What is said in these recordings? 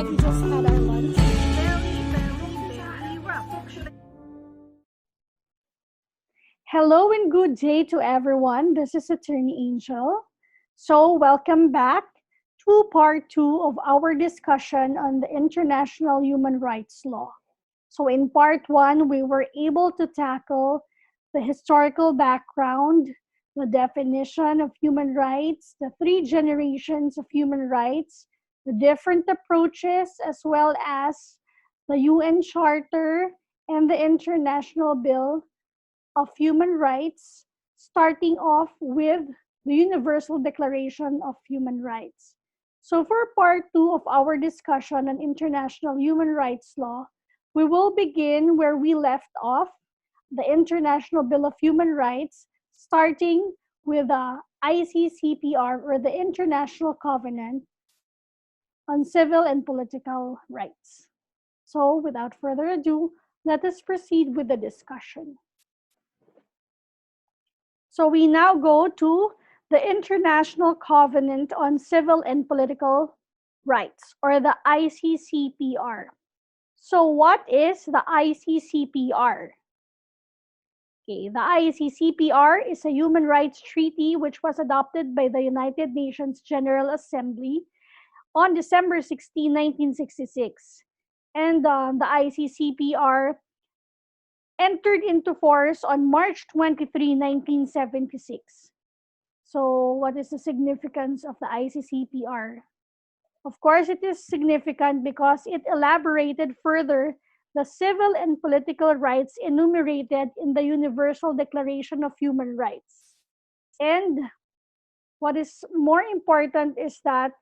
we just had our lunch. Very rough. Hello and good day to everyone. This is Attorney Angel. So, welcome back to part two of our discussion on the International Human Rights Law. So, in part one, we were able to tackle the historical background, the definition of human rights, the three generations of human rights, the different approaches, as well as the UN Charter and the International Bill of Human Rights, starting off with the Universal Declaration of Human Rights. So, for part two of our discussion on international human rights law, we will begin where we left off, the International Bill of Human Rights, starting with the ICCPR, or the International Covenant on Civil and Political Rights. So, without further ado, let us proceed with the discussion. So we now go to the International Covenant on Civil and Political Rights, or the ICCPR. So what is the ICCPR? Okay, the ICCPR is a human rights treaty which was adopted by the United Nations General Assembly on December 16, 1966. And the ICCPR entered into force on March 23, 1976. So, what is the significance of the ICCPR? Of course, it is significant because it elaborated further the civil and political rights enumerated in the Universal Declaration of Human Rights. And what is more important is that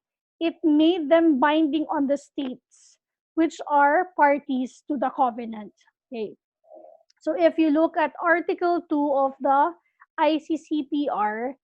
it made them binding on the states, which are parties to the covenant. Okay. So if you look at Article 2 of the ICCPR,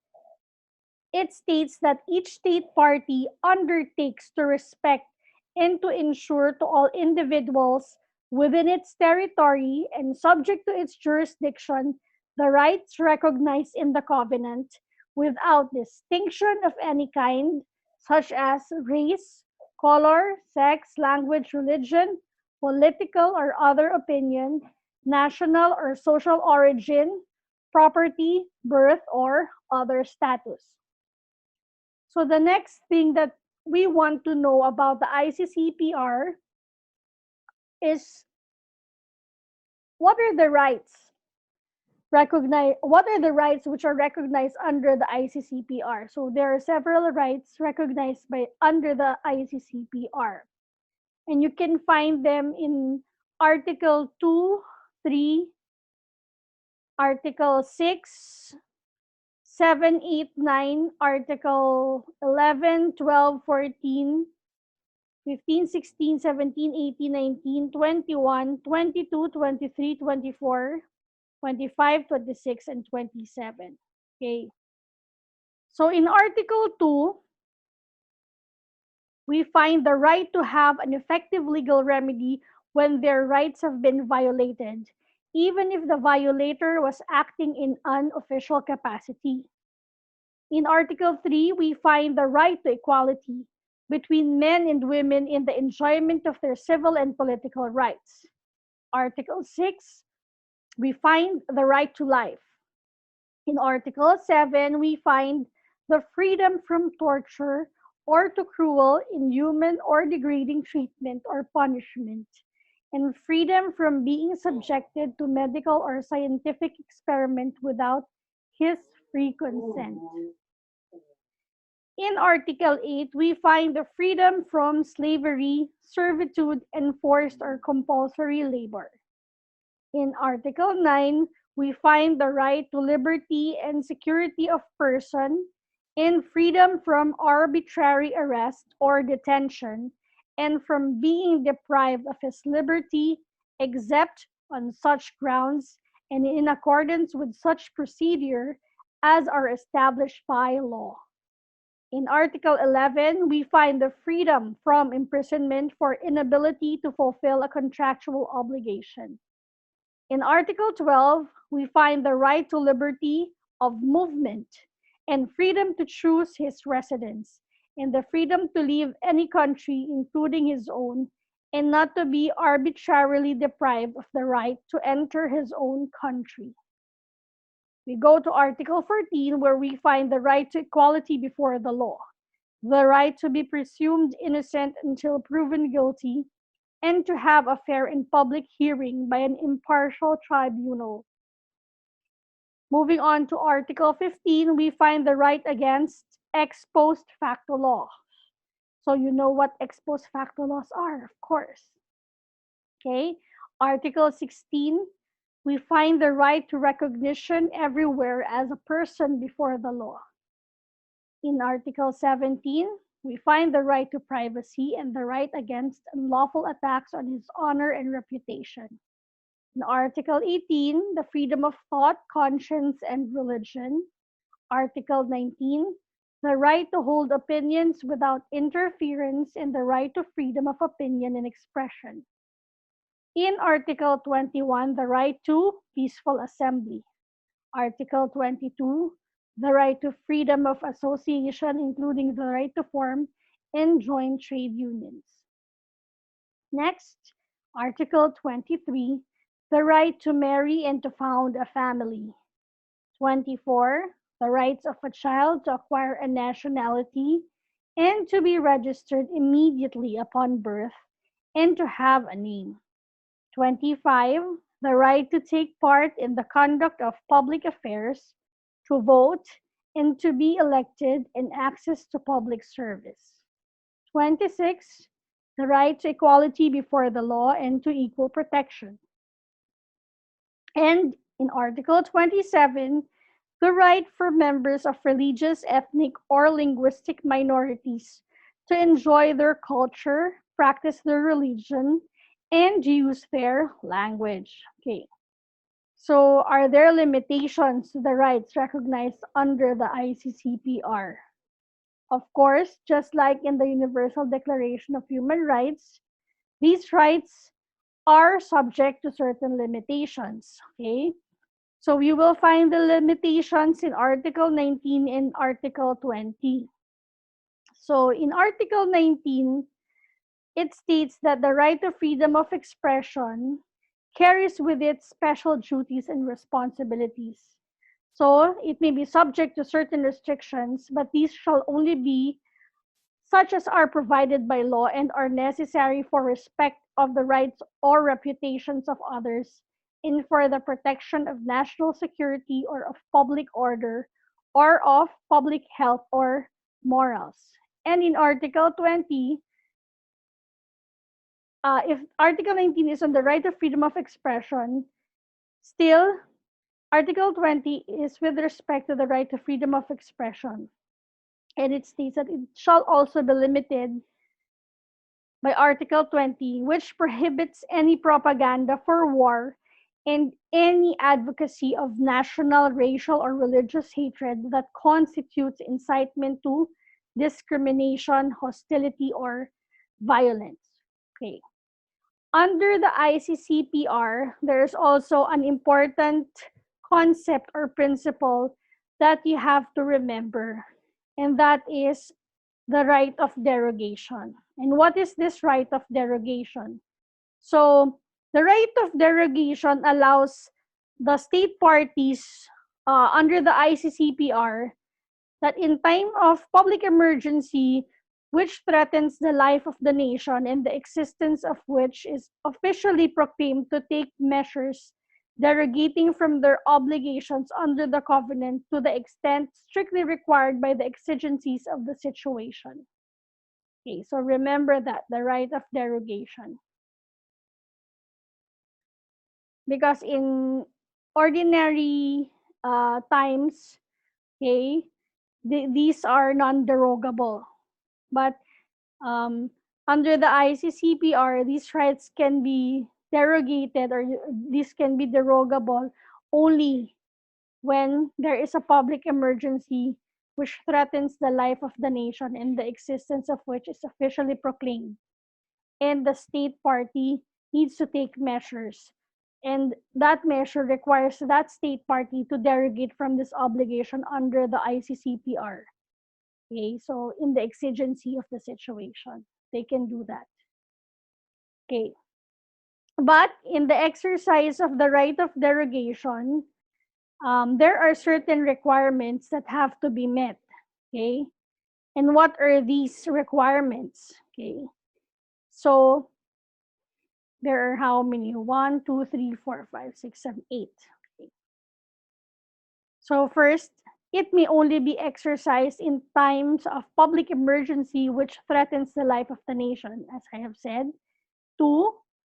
it states that each state party undertakes to respect and to ensure to all individuals within its territory and subject to its jurisdiction the rights recognized in the covenant without distinction of any kind, such as race, color, sex, language, religion, political or other opinion, national or social origin, property, birth, or other status. So the next thing that we want to know about the ICCPR is what are the rights which are recognized under the ICCPR. So there are several rights recognized under the ICCPR. And you can find them in Article 2, 3, Article 6, 7, 8, 9, Article 11, 12, 14, 15, 16, 17, 18, 19, 21, 22, 23, 24, 25, 26, and 27. Okay. So in Article 2, we find the right to have an effective legal remedy when their rights have been violated, even if the violator was acting in unofficial capacity. In Article 3, we find the right to equality between men and women in the enjoyment of their civil and political rights. Article 6, we find the right to life. In Article 7, we find the freedom from torture or to cruel, inhuman, or degrading treatment or punishment, and freedom from being subjected to medical or scientific experiment without his free consent. In Article 8, we find the freedom from slavery, servitude, and forced or compulsory labor. In Article 9, we find the right to liberty and security of person, and freedom from arbitrary arrest or detention, and from being deprived of his liberty except on such grounds and in accordance with such procedure as are established by law. In Article 11, we find the freedom from imprisonment for inability to fulfill a contractual obligation. In Article 12, we find the right to liberty of movement and freedom to choose his residence, and the freedom to leave any country, including his own, and not to be arbitrarily deprived of the right to enter his own country. We go to Article 14, where we find the right to equality before the law, the right to be presumed innocent until proven guilty, and to have a fair and public hearing by an impartial tribunal. Moving on to Article 15, we find the right against ex post facto law. So you know what ex post facto laws are, of course. Okay. Article 16, we find the right to recognition everywhere as a person before the law. In Article 17, we find the right to privacy and the right against unlawful attacks on his honor and reputation. In Article 18, the freedom of thought, conscience, and religion. Article 19, the right to hold opinions without interference and the right to freedom of opinion and expression. In Article 21, the right to peaceful assembly. Article 22, the right to freedom of association, including the right to form and join trade unions. Next, Article 23, the right to marry and to found a family. 24, the rights of a child to acquire a nationality and to be registered immediately upon birth and to have a name. 25, the right to take part in the conduct of public affairs, to vote, and to be elected and access to public service. 26, the right to equality before the law and to equal protection. And in Article 27, the right for members of religious, ethnic, or linguistic minorities to enjoy their culture, practice their religion, and use their language. Okay. So, are there limitations to the rights recognized under the ICCPR? Of course, just like in the Universal Declaration of Human Rights, these rights are subject to certain limitations. Okay. So you will find the limitations in Article 19 and Article 20. So in Article 19, it states that the right to freedom of expression carries with it special duties and responsibilities. So it may be subject to certain restrictions, but these shall only be such as are provided by law and are necessary for respect of the rights or reputations of others and for the protection of national security or of public order or of public health or morals. And in Article 20, if Article 19 is on the right of freedom of expression, still Article 20 is with respect to the right to freedom of expression. And it states that it shall also be limited by Article 20, which prohibits any propaganda for war and any advocacy of national, racial, or religious hatred that constitutes incitement to discrimination, hostility, or violence. Okay. Under the ICCPR, there is also an important concept or principle that you have to remember, and that is the right of derogation. And what is this right of derogation? So, the right of derogation allows the state parties under the ICCPR that in time of public emergency which threatens the life of the nation and the existence of which is officially proclaimed to take measures derogating from their obligations under the covenant to the extent strictly required by the exigencies of the situation. Okay, so remember that the right of derogation. Because in ordinary times, okay, these are non-derogable. But um, under the ICCPR, these rights can be derogated or these can be derogable only when there is a public emergency which threatens the life of the nation and the existence of which is officially proclaimed. And the state party needs to take measures. And that measure requires that state party to derogate from this obligation under the ICCPR. Okay, so in the exigency of the situation, they can do that. Okay, but in the exercise of the right of derogation, there are certain requirements that have to be met. Okay, and what are these requirements? Okay, so there are how many? One, two, three, four, five, six, seven, eight. Okay. So first, it may only be exercised in times of public emergency which threatens the life of the nation, as I have said. Two,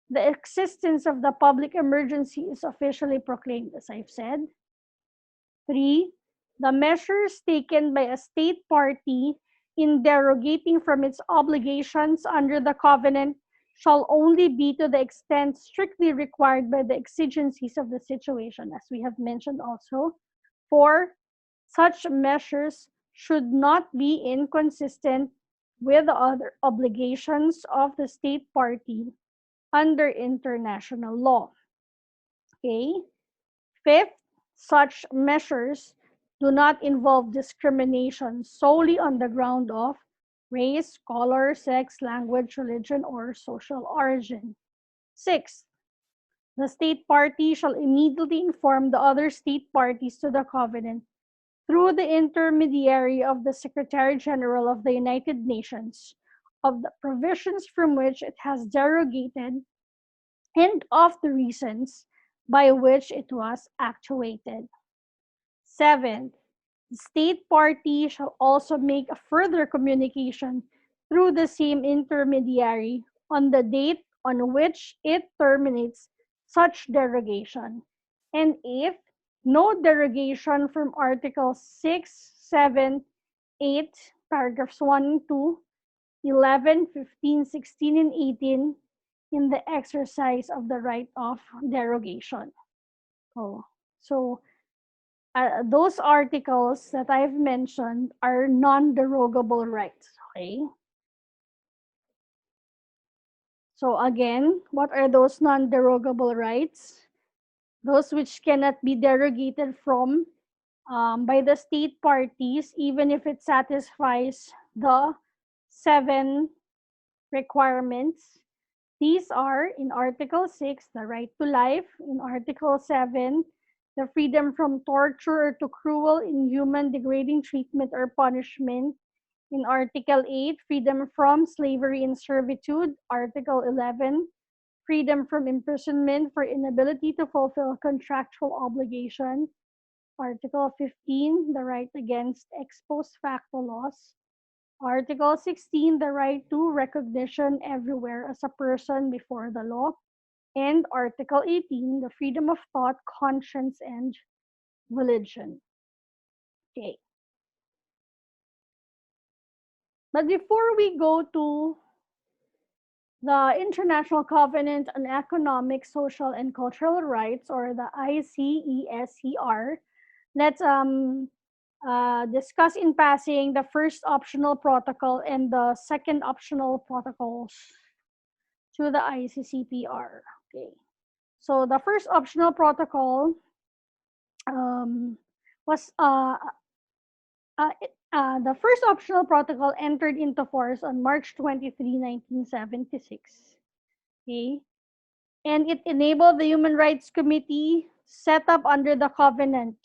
the existence of the public emergency is officially proclaimed, as I've said. Three, the measures taken by a state party in derogating from its obligations under the covenant shall only be to the extent strictly required by the exigencies of the situation, as we have mentioned also. Four, such measures should not be inconsistent with the other obligations of the state party under international law. Okay? Fifth, such measures do not involve discrimination solely on the ground of race, color, sex, language, religion, or social origin. Sixth, the state party shall immediately inform the other state parties to the covenant through the intermediary of the Secretary General of the United Nations of the provisions from which it has derogated and of the reasons by which it was actuated. Seventh, the state party shall also make a further communication through the same intermediary on the date on which it terminates such derogation. And eighth, no derogation from Articles 6, 7, 8, paragraphs 1 and 2, 11, 15, 16, and 18 in the exercise of the right of derogation. Oh, so those articles that I've mentioned are non-derogable rights. Okay. So again, what are those non-derogable rights? Those which cannot be derogated from by the state parties, even if it satisfies the 7 requirements. These are in Article 6, the right to life, in Article 7, the freedom from torture or to cruel, inhuman, degrading treatment or punishment, in Article 8, freedom from slavery and servitude, Article 11, freedom from imprisonment for inability to fulfill contractual obligation, Article 15, the right against ex post facto laws, Article 16, the right to recognition everywhere as a person before the law. And Article 18, the freedom of thought, conscience, and religion. Okay. But before we go to the International Covenant on Economic, Social, and Cultural Rights, or the ICESCR, let's discuss in passing the first optional protocol and the second optional protocols to the ICCPR. Okay. So the first optional protocol um, was the first optional protocol entered into force on March 23, 1976. Okay. And it enabled the Human Rights Committee set up under the covenant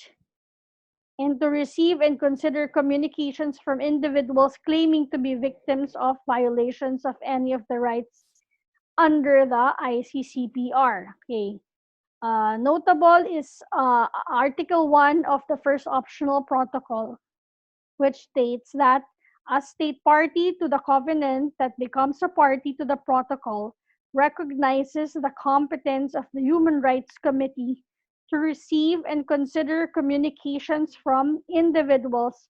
and to receive and consider communications from individuals claiming to be victims of violations of any of the rights under the ICCPR. Okay. Notable is Article 1 of the first optional protocol, which states that a state party to the covenant that becomes a party to the protocol recognizes the competence of the Human Rights Committee to receive and consider communications from individuals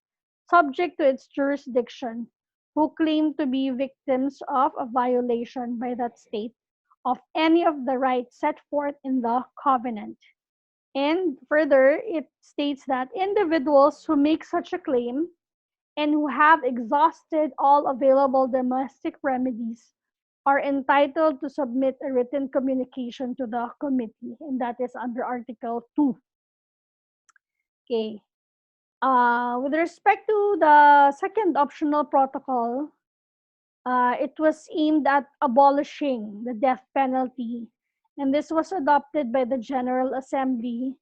subject to its jurisdiction who claim to be victims of a violation by that state of any of the rights set forth in the covenant. And further, it states that individuals who make such a claim and who have exhausted all available domestic remedies are entitled to submit a written communication to the committee, and that is under Article 2. Okay. With respect to the second optional protocol, it was aimed at abolishing the death penalty, and this was adopted by the General Assembly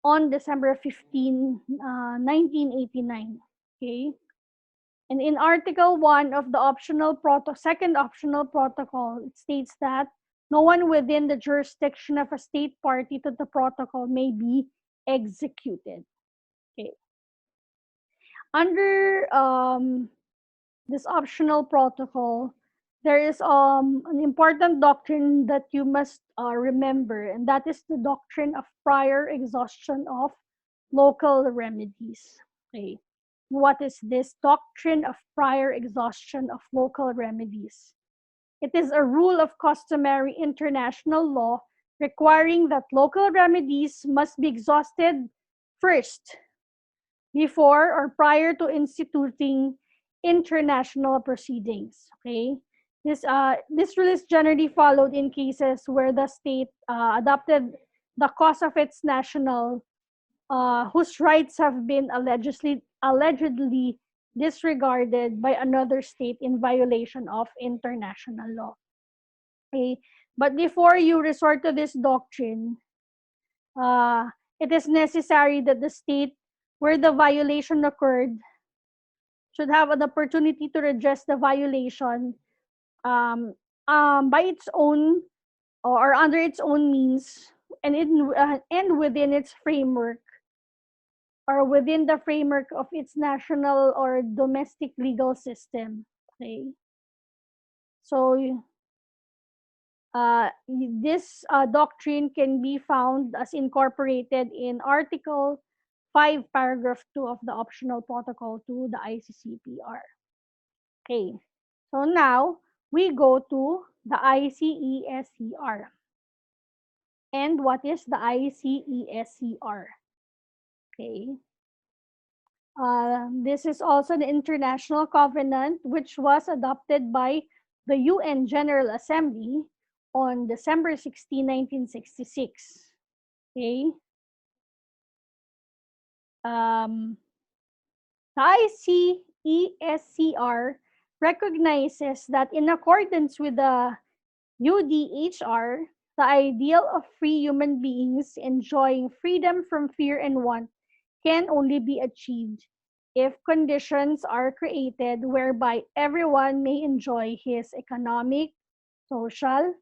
on December 15, 1989. Okay, and in Article 1 of the second optional protocol, it states that no one within the jurisdiction of a state party to the protocol may be executed. Okay. Under this optional protocol, there is an important doctrine that you must remember, and that is the doctrine of prior exhaustion of local remedies. Okay. What is this doctrine of prior exhaustion of local remedies? It is a rule of customary international law requiring that local remedies must be exhausted first before or prior to instituting international proceedings. Okay, this rule is generally followed in cases where the state adopted the cause of its national whose rights have been allegedly disregarded by another state in violation of international law. Okay, but before you resort to this doctrine, uh, it is necessary that the state where the violation occurred should have an opportunity to redress the violation um, by its own or under its own means and within its framework or within the framework of its national or domestic legal system. Okay, so this doctrine can be found as incorporated in Article 5, Paragraph 2 of the Optional Protocol to the ICCPR. Okay, so now we go to the ICESCR. And what is the ICESCR? Okay, this is also the international covenant which was adopted by the UN General Assembly on December 16, 1966. Okay. Um, the ICESCR recognizes that in accordance with the UDHR, the ideal of free human beings enjoying freedom from fear and want can only be achieved if conditions are created whereby everyone may enjoy his economic, social,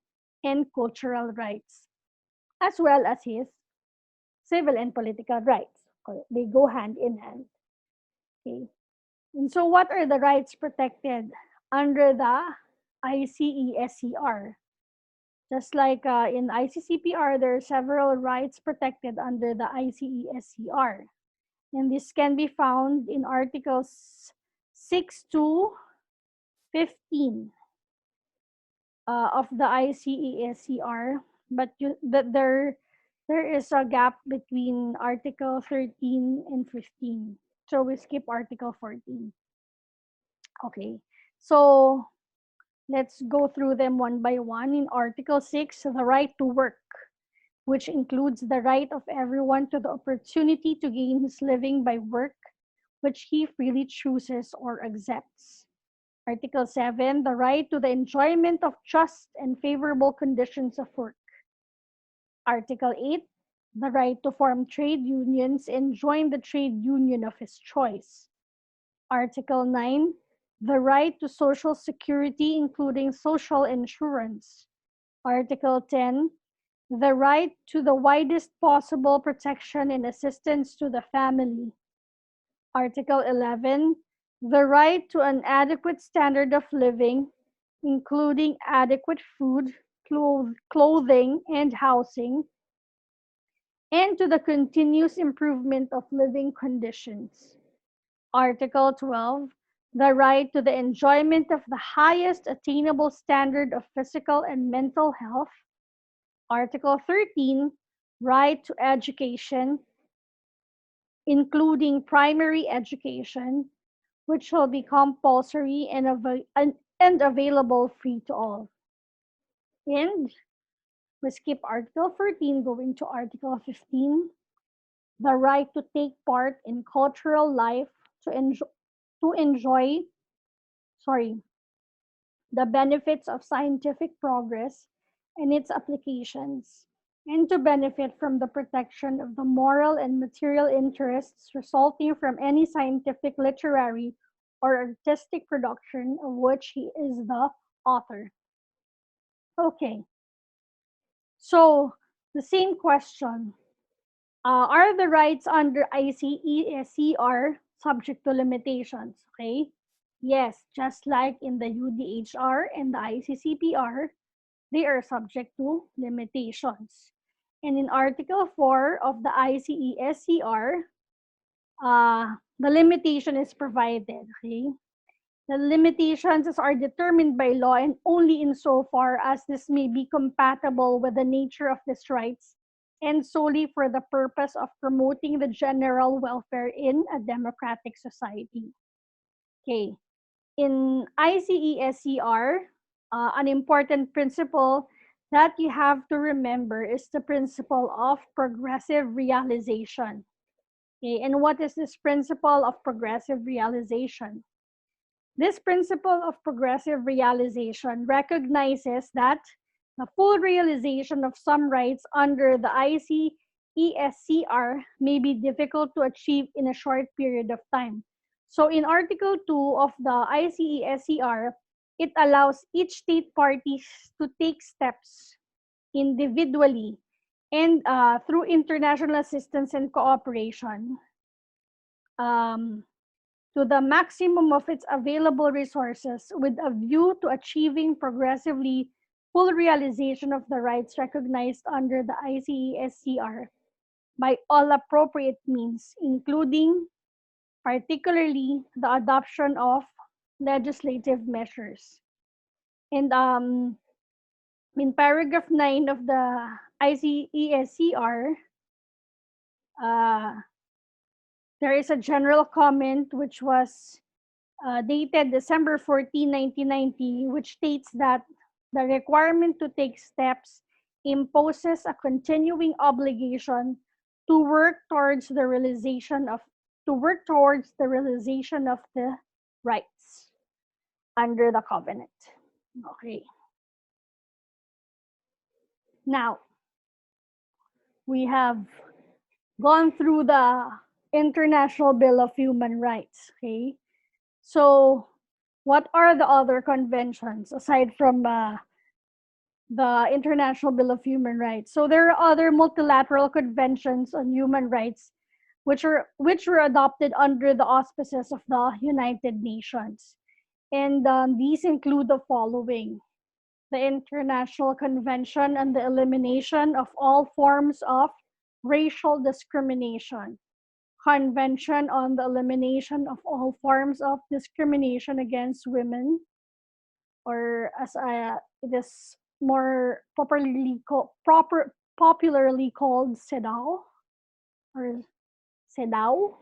and cultural rights, as well as his civil and political rights. They go hand in hand. Okay. And so, what are the rights protected under the ICESCR? Just like in ICCPR, there are several rights protected under the ICESCR. And this can be found in Articles 6 to 15 of the ICESCR. But there is a gap between Article 13 and 15. So we skip Article 14. Okay. So let's go through them one by one. In Article 6, the right to work, which includes the right of everyone to the opportunity to gain his living by work, which he freely chooses or accepts. Article 7, the right to the enjoyment of just and favorable conditions of work. Article 8, the right to form trade unions and join the trade union of his choice. Article 9, the right to social security, including social insurance. Article 10, the right to the widest possible protection and assistance to the family. Article 11, the right to an adequate standard of living, including adequate food, clothing, and housing, and to the continuous improvement of living conditions. Article 12, the right to the enjoyment of the highest attainable standard of physical and mental health. Article 13, right to education, including primary education, which will be compulsory and available free to all. And we skip Article 14, going to Article 15, the right to take part in cultural life, to enjoy, sorry, the benefits of scientific progress and its applications, and to benefit from the protection of the moral and material interests resulting from any scientific, literary, or artistic production of which he is the author. Okay, so the same question. Are the rights under ICESCR subject to limitations? Okay. Yes, just like in the UDHR and the ICCPR, they are subject to limitations. And in Article 4 of the ICESCR, the limitation is provided. Okay? The limitations are determined by law and only insofar as this may be compatible with the nature of these rights and solely for the purpose of promoting the general welfare in a democratic society. Okay. In ICESCR, an important principle that you have to remember is the principle of progressive realization. Okay, and what is this principle of progressive realization? This principle of progressive realization recognizes that the full realization of some rights under the ICESCR may be difficult to achieve in a short period of time. So in Article 2 of the ICESCR, it allows each state parties to take steps individually and through international assistance and cooperation um, to the maximum of its available resources with a view to achieving progressively full realization of the rights recognized under the ICESCR by all appropriate means, including particularly the adoption of legislative measures. And in paragraph 9 of the ICESCR, uh, there is a general comment which was dated December 14, 1990, which states that the requirement to take steps imposes a continuing obligation to work towards the realization of the rights under the covenant. Okay. Now, we have gone through the International Bill of Human Rights. Okay. So, what are the other conventions aside from the International Bill of Human Rights? So there are other multilateral conventions on human rights which were adopted under the auspices of the United Nations. And these include the following: the International Convention on the Elimination of All Forms of Racial Discrimination, Convention on the Elimination of All Forms of Discrimination against Women, or as it is more popularly called CEDAW or CEDAW.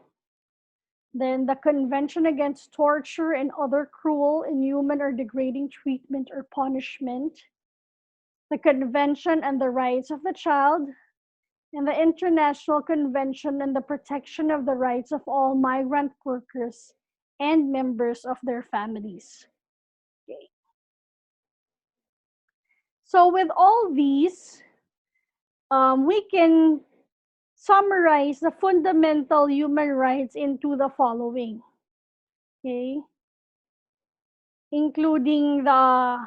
Then the Convention Against Torture and Other Cruel, Inhuman, or Degrading Treatment or Punishment, the Convention on the Rights of the Child, and the International Convention on the Protection of the Rights of All Migrant Workers and Members of Their Families. Okay. So with all these, we can summarize the fundamental human rights into the following. Okay. Including the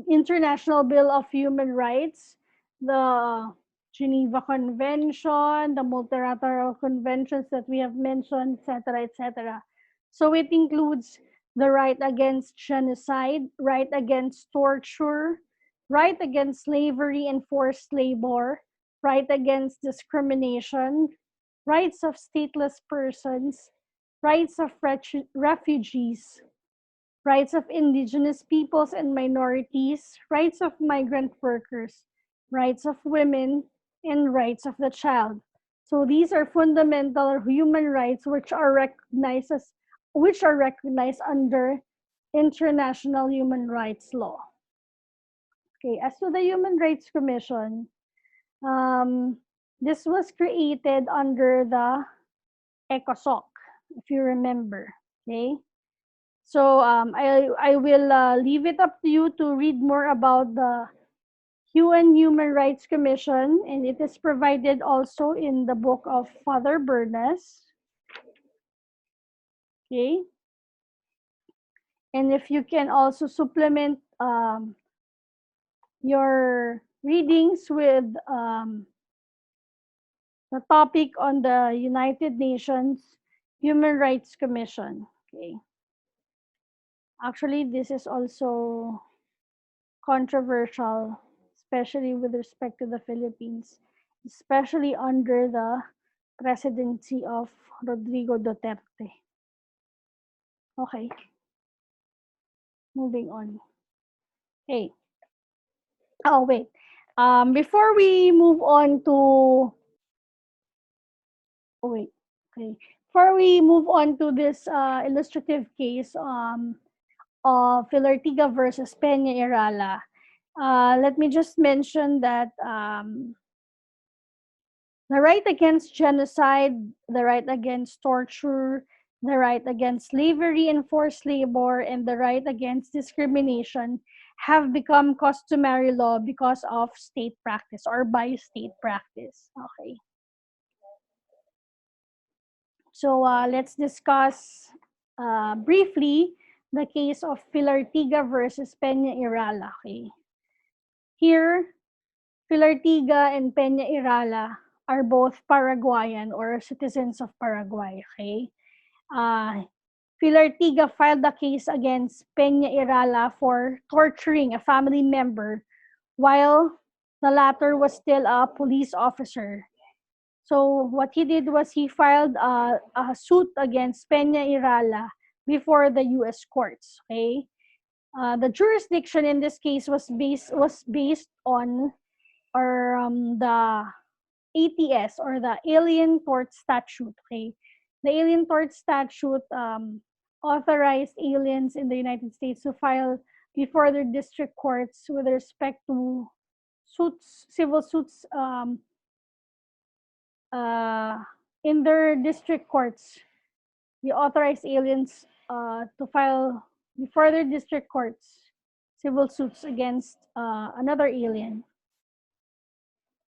International Bill of Human Rights, the Geneva Convention, the multilateral conventions that we have mentioned, etc., etc. So it includes the right against genocide, right against torture, right against slavery and forced labor, right against discrimination, rights of stateless persons, rights of refugees, rights of indigenous peoples and minorities, rights of migrant workers, rights of women, and rights of the child. So these are fundamental human rights which are recognized under international human rights law. Okay, as to the Human Rights Commission, Um, this was created under the ECOSOC, if you remember. Okay. So I will leave it up to you to read more about the UN Human Rights Commission, and it is provided also in the book of Father Bernas. Okay. And if you can also supplement your readings with the topic on the United Nations Human Rights Commission. Okay. Actually, this is also controversial, especially with respect to the Philippines, especially under the presidency of Rodrigo Duterte. Okay, moving on. Hey, oh wait. Before we move on to, oh wait, okay. Before we move on to this illustrative case of Filartiga versus Peña Irala, let me just mention that the right against genocide, the right against torture, the right against slavery and forced labor, and the right against discrimination have become customary law because of state practice or by state practice. Okay. So let's discuss briefly the case of Filartiga versus Peña Irala. Okay. Here, Filartiga and Peña Irala are both Paraguayan or citizens of Paraguay. Okay. Filartiga filed a case against Peña Irala for torturing a family member while the latter was still a police officer. So what he did was he filed a suit against Peña Irala before the U.S. courts. Okay, the jurisdiction in this case was based on or the ATS or the Alien Tort Statute. Okay, the Alien Tort Statute authorized aliens in the United States to file before their district courts with respect to civil suits uh, in their district courts. The authorized aliens to file before their district courts civil suits against another alien.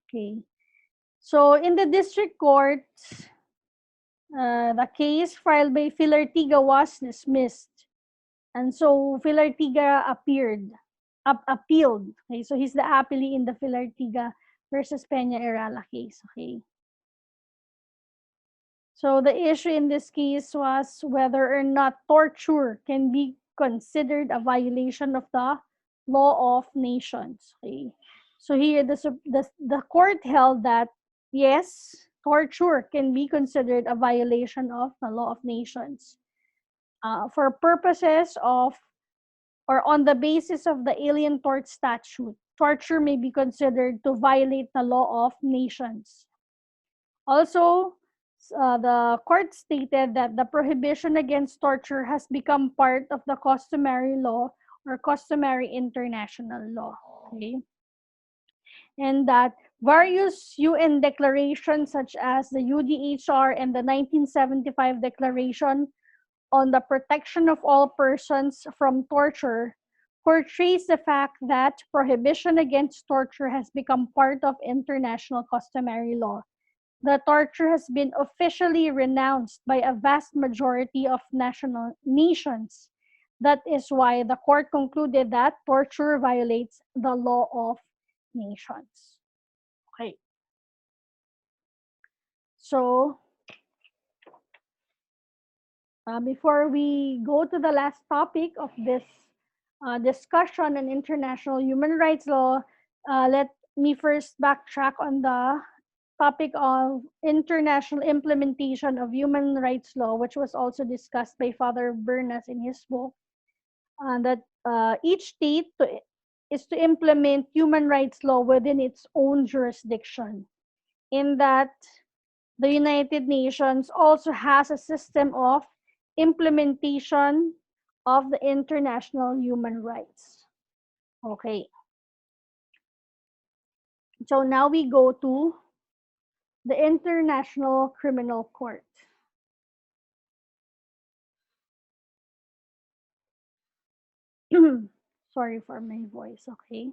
Okay. So in the district court, the case filed by Filartiga was dismissed. And so Filartiga appealed. Okay, so he's the appellee in the Filartiga versus Peña Irala case. Okay. So the issue in this case was whether or not torture can be considered a violation of the law of nations. Okay. So here the court held that yes, torture can be considered a violation of the law of nations. For purposes of or on the basis of the Alien Tort Statute, torture may be considered to violate the law of nations. Also, the court stated that the prohibition against torture has become part of the customary law or customary international law. Okay? And that various UN declarations, such as the UDHR and the 1975 Declaration on the Protection of All Persons from Torture, portrays the fact that prohibition against torture has become part of international customary law. The torture has been officially renounced by a vast majority of national nations. That is why the court concluded that torture violates the law of nations. Okay. So, before we go to the last topic of this discussion on international human rights law, let me first backtrack on the topic of international implementation of human rights law, which was also discussed by Father Bernas in his book, that each state is to implement human rights law within its own jurisdiction. In that, the United Nations also has a system of implementation of the international human rights. Okay. So now we go to the International Criminal Court. Sorry for my voice, okay?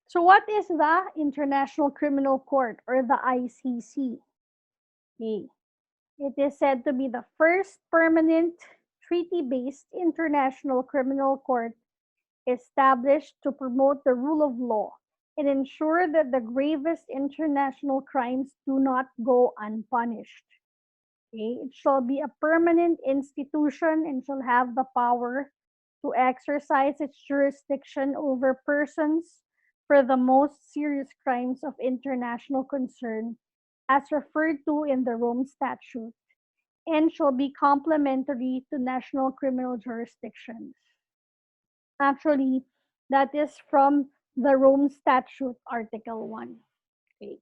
So what is the International Criminal Court, or the ICC? Okay. It is said to be the first permanent treaty-based international criminal court established to promote the rule of law and ensure that the gravest international crimes do not go unpunished. Okay? It shall be a permanent institution and shall have the power to exercise its jurisdiction over persons for the most serious crimes of international concern as referred to in the Rome Statute, and shall be complementary to national criminal jurisdictions. Actually, that is from the Rome Statute, Article 1. Okay.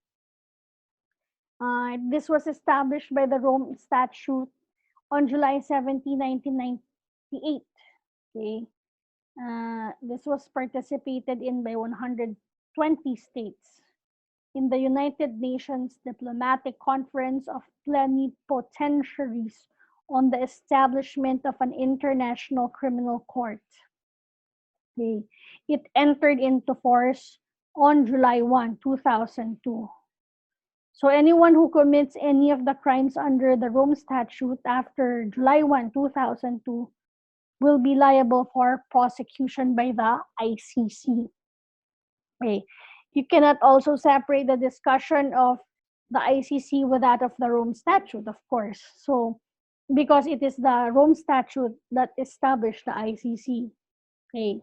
This was established by the Rome Statute on July 17, 1998. Okay. This was participated in by 120 states in the United Nations Diplomatic Conference of Plenipotentiaries on the establishment of an international criminal court. Okay. It entered into force on July 1, 2002. So anyone who commits any of the crimes under the Rome Statute after July 1, 2002 will be liable for prosecution by the ICC. Okay. You cannot also separate the discussion of the ICC with that of the Rome Statute, of course. So, because it is the Rome Statute that established the ICC. Okay.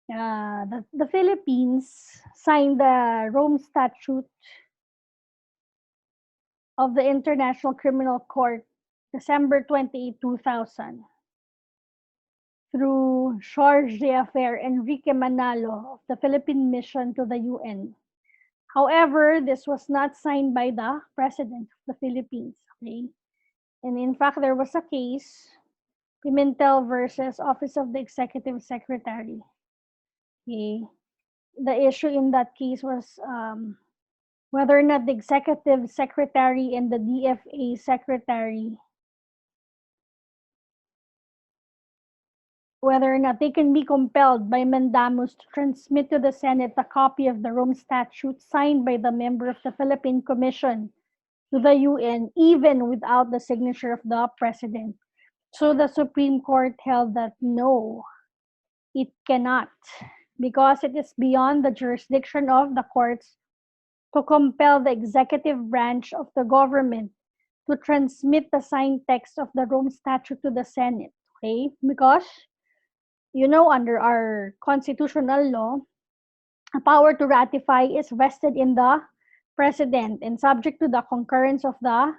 The Philippines signed the Rome Statute of the International Criminal Court December 28, 2000 through Charge d'Affaires Enrique Manalo of the Philippine Mission to the UN. However, this was not signed by the President of the Philippines. Okay? And in fact, there was a case, Pimentel versus Office of the Executive Secretary. Okay? The issue in that case was whether or not the Executive Secretary and the DFA Secretary, whether or not they can be compelled by mandamus to transmit to the Senate a copy of the Rome Statute signed by the member of the Philippine Commission to the UN, even without the signature of the President. So the Supreme Court held that no, it cannot, because it is beyond the jurisdiction of the courts to compel the executive branch of the government to transmit the signed text of the Rome Statute to the Senate. Okay? Because under our constitutional law, a power to ratify is vested in the president and subject to the concurrence of the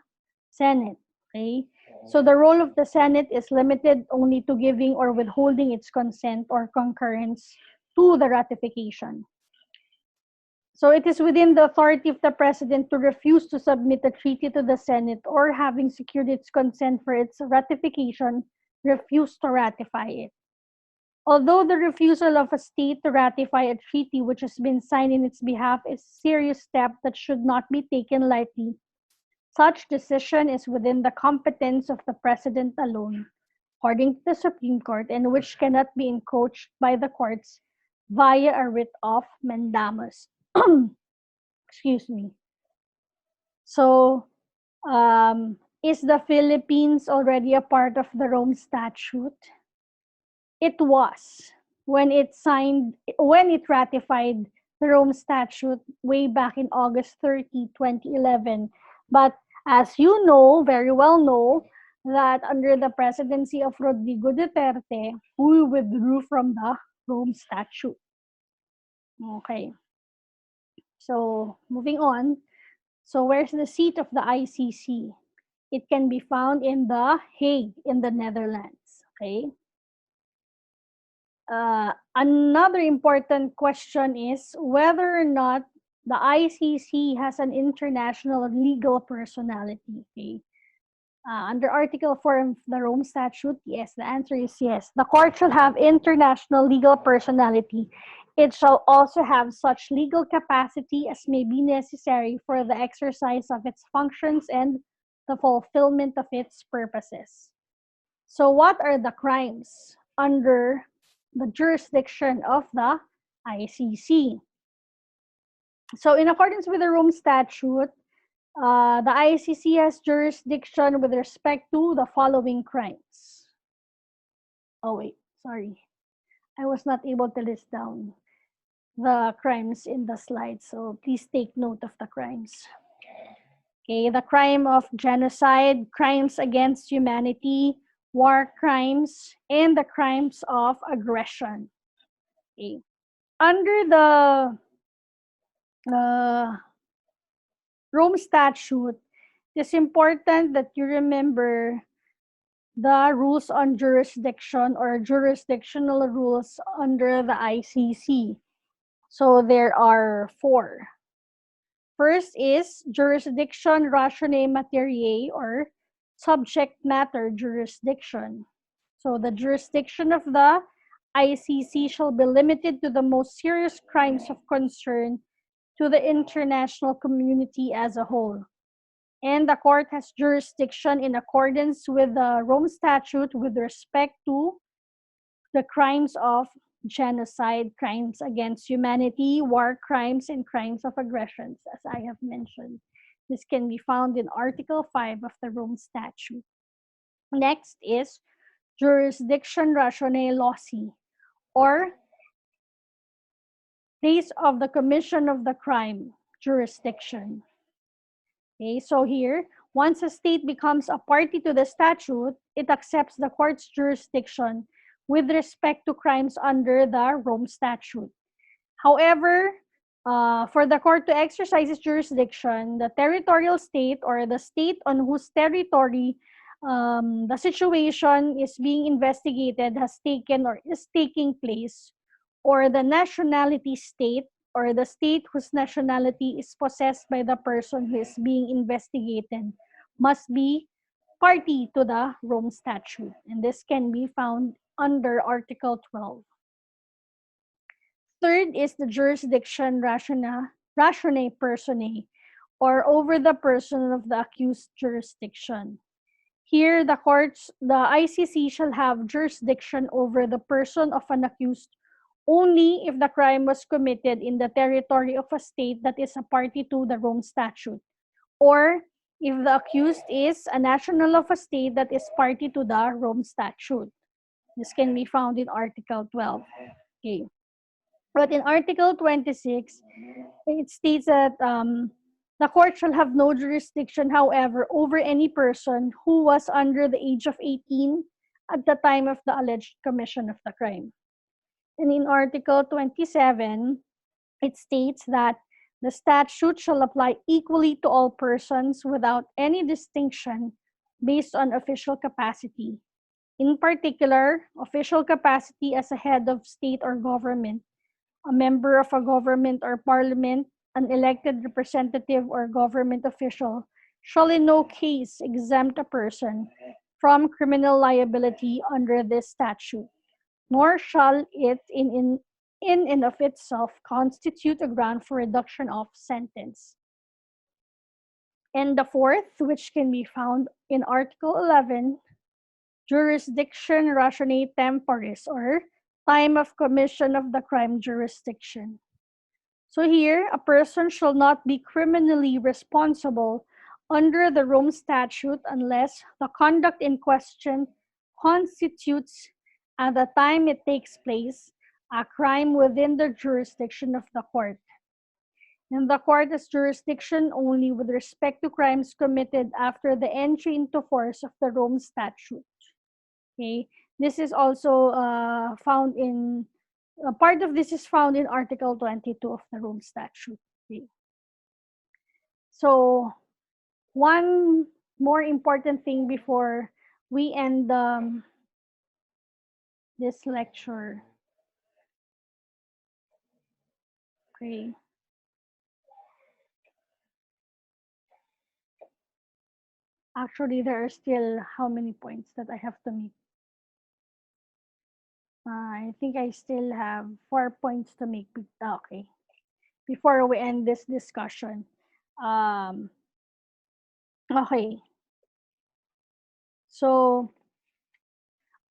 Senate. Okay? So the role of the Senate is limited only to giving or withholding its consent or concurrence to the ratification. So it is within the authority of the president to refuse to submit a treaty to the Senate, or having secured its consent for its ratification, refuse to ratify it. Although the refusal of a state to ratify a treaty which has been signed in its behalf is a serious step that should not be taken lightly, such decision is within the competence of the President alone, according to the Supreme Court, and which cannot be encroached by the courts via a writ of mandamus. Excuse me. So, is the Philippines already a part of the Rome Statute? It was when it ratified the Rome Statute way back in August 30, 2011. But as you know, very well know, that under the presidency of Rodrigo Duterte, we withdrew from the Rome Statute. Okay. So, moving on. So, where's the seat of the ICC? It can be found in The Hague in the Netherlands. Okay. Another important question is whether or not the ICC has an international legal personality. Okay. Under Article 4 of the Rome Statute, yes, the answer is yes. The court shall have international legal personality It shall also have such legal capacity as may be necessary for the exercise of its functions and the fulfillment of its purposes. So, what are the crimes under the jurisdiction of the ICC? So, in accordance with the Rome Statute, the ICC has jurisdiction with respect to the following crimes. Oh, wait, sorry. I was not able to list down the crimes in the slide, so please take note of the crimes. Okay, the crime of genocide, crimes against humanity, war crimes, and the crimes of aggression. Okay. Under the uh, Rome Statute, it's important that you remember the rules on jurisdiction or jurisdictional rules under the ICC. So there are four. First is jurisdiction ratione materiae or subject matter jurisdiction. So the jurisdiction of the ICC shall be limited to the most serious crimes of concern to the international community as a whole. And the court has jurisdiction in accordance with the Rome Statute with respect to the crimes of genocide, crimes against humanity, war crimes, and crimes of aggressions, as I have mentioned. This can be found in Article 5 of the Rome Statute. Next is jurisdiction ratione loci, or place of the commission of the crime jurisdiction. Okay, so here, once a state becomes a party to the statute, it accepts the court's jurisdiction with respect to crimes under the Rome Statute. However, for the court to exercise its jurisdiction, the territorial state or the state on whose territory the situation is being investigated has taken or is taking place, or the nationality state or the state whose nationality is possessed by the person who is being investigated must be party to the Rome Statute. And this can be found under Article 12. Third is the jurisdiction ratione personae, or over the person of the accused jurisdiction. Here, the ICC shall have jurisdiction over the person of an accused only if the crime was committed in the territory of a state that is a party to the Rome Statute, or if the accused is a national of a state that is party to the Rome Statute. This can be found in Article 12. Okay. But in Article 26, it states that the court shall have no jurisdiction, however, over any person who was under the age of 18 at the time of the alleged commission of the crime. And in Article 27, it states that the statute shall apply equally to all persons without any distinction based on official capacity. In particular, official capacity as a head of state or government, a member of a government or parliament, an elected representative or government official, shall in no case exempt a person from criminal liability under this statute, nor shall it in and of itself constitute a ground for reduction of sentence. And the fourth, which can be found in Article 11, jurisdiction ratione temporis, or time of commission of the crime jurisdiction. So here, a person shall not be criminally responsible under the Rome Statute unless the conduct in question constitutes, at the time it takes place, a crime within the jurisdiction of the court. And the court has jurisdiction only with respect to crimes committed after the entry into force of the Rome Statute. Okay, this is also found in part of this is found in Article 22 of the Rome Statute. Okay. So, one more important thing before we end this lecture. Okay. Actually, there are still how many points that I have to make? I think I still have 4 points to make. Okay, before we end this discussion. Um, okay, so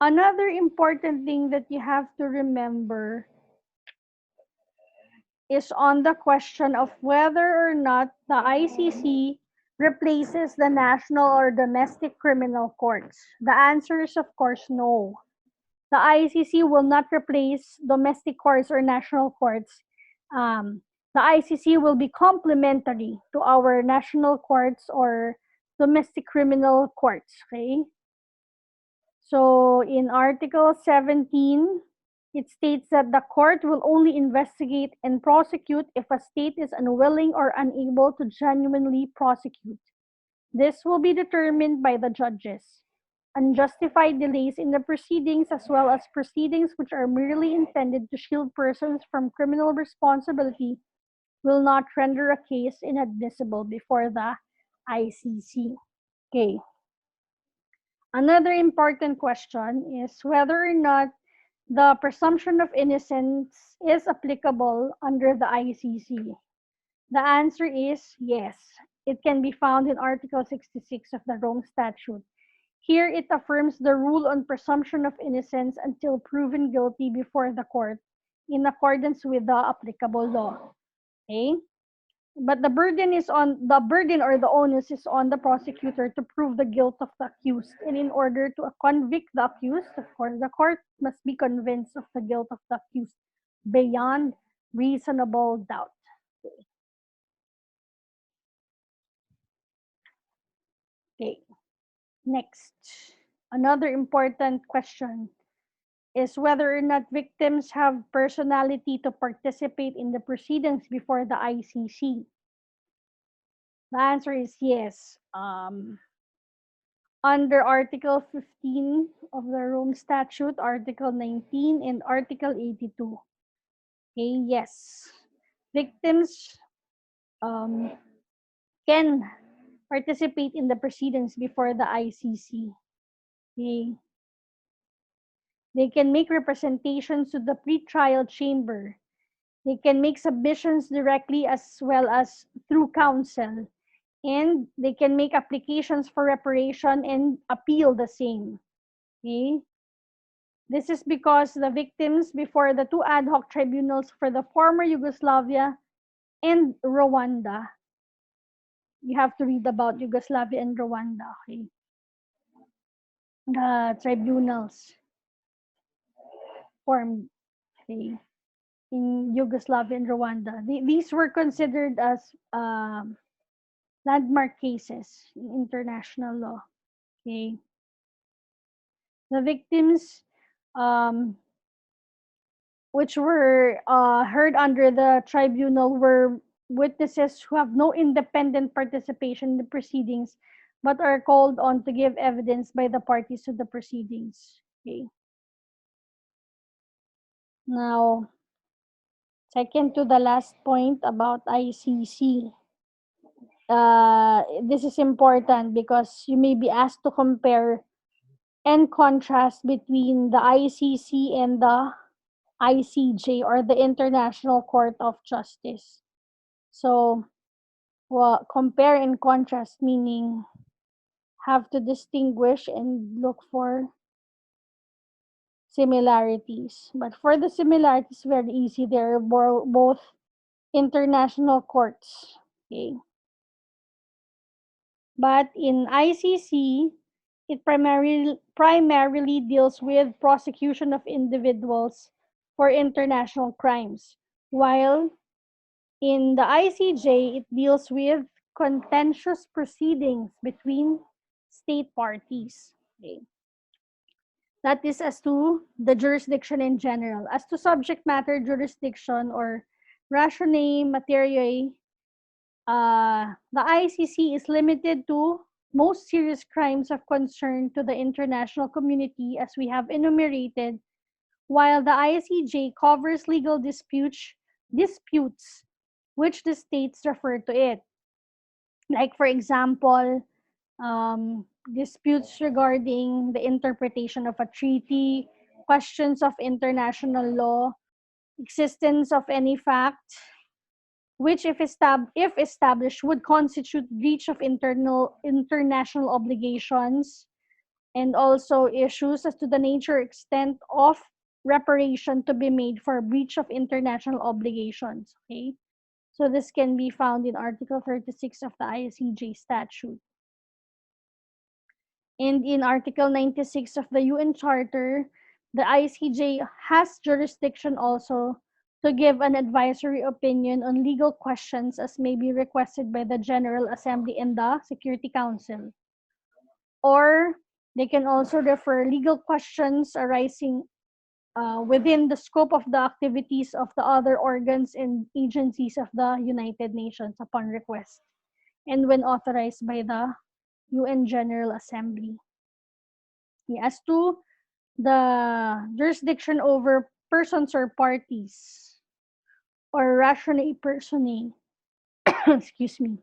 another important thing that you have to remember is on the question of whether or not the ICC replaces the national or domestic criminal courts. The answer is, of course, no. The ICC will not replace domestic courts or national courts. Um, the ICC will be complementary to our national courts or domestic criminal courts. Okay. So in Article 17, it states that the court will only investigate and prosecute if a state is unwilling or unable to genuinely prosecute. This will be determined by the judges. Unjustified delays in the proceedings, as well as proceedings which are merely intended to shield persons from criminal responsibility, will not render a case inadmissible before the ICC. Okay. Another important question is whether or not the presumption of innocence is applicable under the ICC. The answer is yes. It can be found in Article 66 of the Rome Statute. Here it affirms the rule on presumption of innocence until proven guilty before the court in accordance with the applicable law. Okay? But the burden or the onus is on the prosecutor to prove the guilt of the accused. And in order to convict the accused, of course, the court must be convinced of the guilt of the accused beyond reasonable doubt. Okay, next. Another important question is whether or not victims have personality to participate in the proceedings before the ICC. The answer is yes. Under Article 15 of the Rome Statute, Article 19, and Article 82. Okay, yes. Victims um, can participate in the proceedings before the ICC. Okay. They can make representations to the pretrial chamber. They can make submissions directly as well as through counsel. And they can make applications for reparation and appeal the same. Okay? This is because the victims before the two ad hoc tribunals for the former Yugoslavia and Rwanda. You have to read about Yugoslavia and Rwanda, okay? The tribunals formed, okay, in Yugoslavia and Rwanda. These were considered as landmark cases in international law, okay? The victims um, which were heard under the tribunal were witnesses who have no independent participation in the proceedings but are called on to give evidence by the parties to the proceedings. Okay. Now, second to the last point about ICC. This is important because you may be asked to compare and contrast between the ICC and the ICJ or the International Court of Justice. So, well, compare and contrast meaning have to distinguish and look for similarities. But for the similarities, very easy. They're both international courts. Okay. But in ICC, it primarily deals with prosecution of individuals for international crimes, while in the ICJ, it deals with contentious proceedings between state parties. Okay. That is as to the jurisdiction in general. As to subject matter jurisdiction or rationale materiae, the ICC is limited to most serious crimes of concern to the international community as we have enumerated, while the ICJ covers legal disputes which the states refer to it. Like, for example, disputes regarding the interpretation of a treaty, questions of international law, existence of any fact, which, if established, would constitute breach of international obligations, and also issues as to the nature extent of reparation to be made for breach of international obligations. Okay, so this can be found in Article 36 of the ICJ statute. And in Article 96 of the UN Charter, the ICJ has jurisdiction also to give an advisory opinion on legal questions as may be requested by the General Assembly and the Security Council. Or they can also refer legal questions arising within the scope of the activities of the other organs and agencies of the United Nations upon request and when authorized by the UN General Assembly. As to the jurisdiction over persons or parties or rationale personae, excuse me,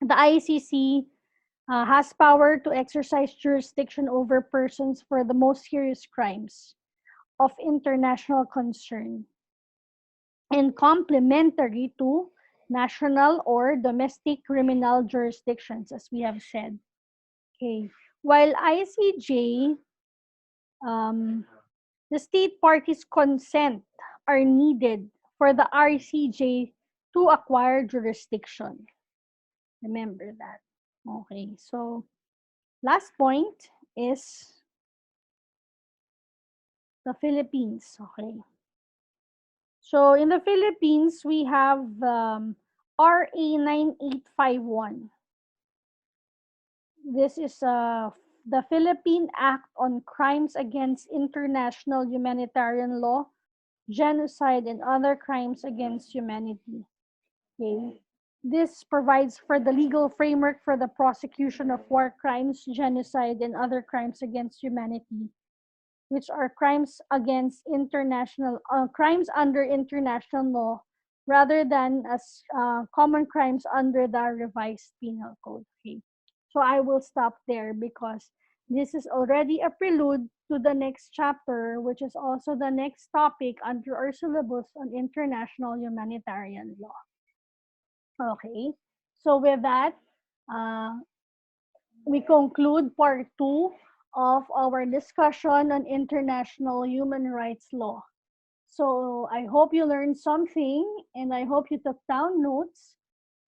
the ICC has power to exercise jurisdiction over persons for the most serious crimes of international concern and complementary to national or domestic criminal jurisdictions, as we have said. Okay. While ICJ, um, the state parties' consent are needed for the RCJ to acquire jurisdiction. Remember that. Okay, so last point is the Philippines. Okay. So in the Philippines, we have RA 9851. This is the Philippine Act on Crimes Against International Humanitarian Law, Genocide, and Other Crimes Against Humanity. Okay. This provides for the legal framework for the prosecution of war crimes, genocide, and other crimes against humanity, which are crimes under international law, rather than as common crimes under the revised penal code. Okay. So I will stop there because this is already a prelude to the next chapter, which is also the next topic under our syllabus on international humanitarian law. Okay. So with that, uh, we conclude part two of our discussion on international human rights law. So I hope you learned something and I hope you took down notes.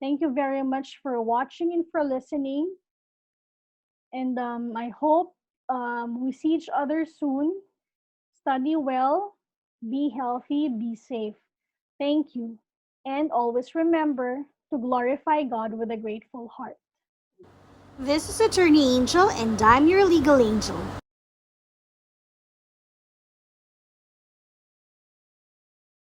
Thank you very much for watching and for listening. And I hope we see each other soon. Study well, be healthy, be safe. Thank you. And always remember to glorify God with a grateful heart. This is Attorney Angel, and I'm your legal angel.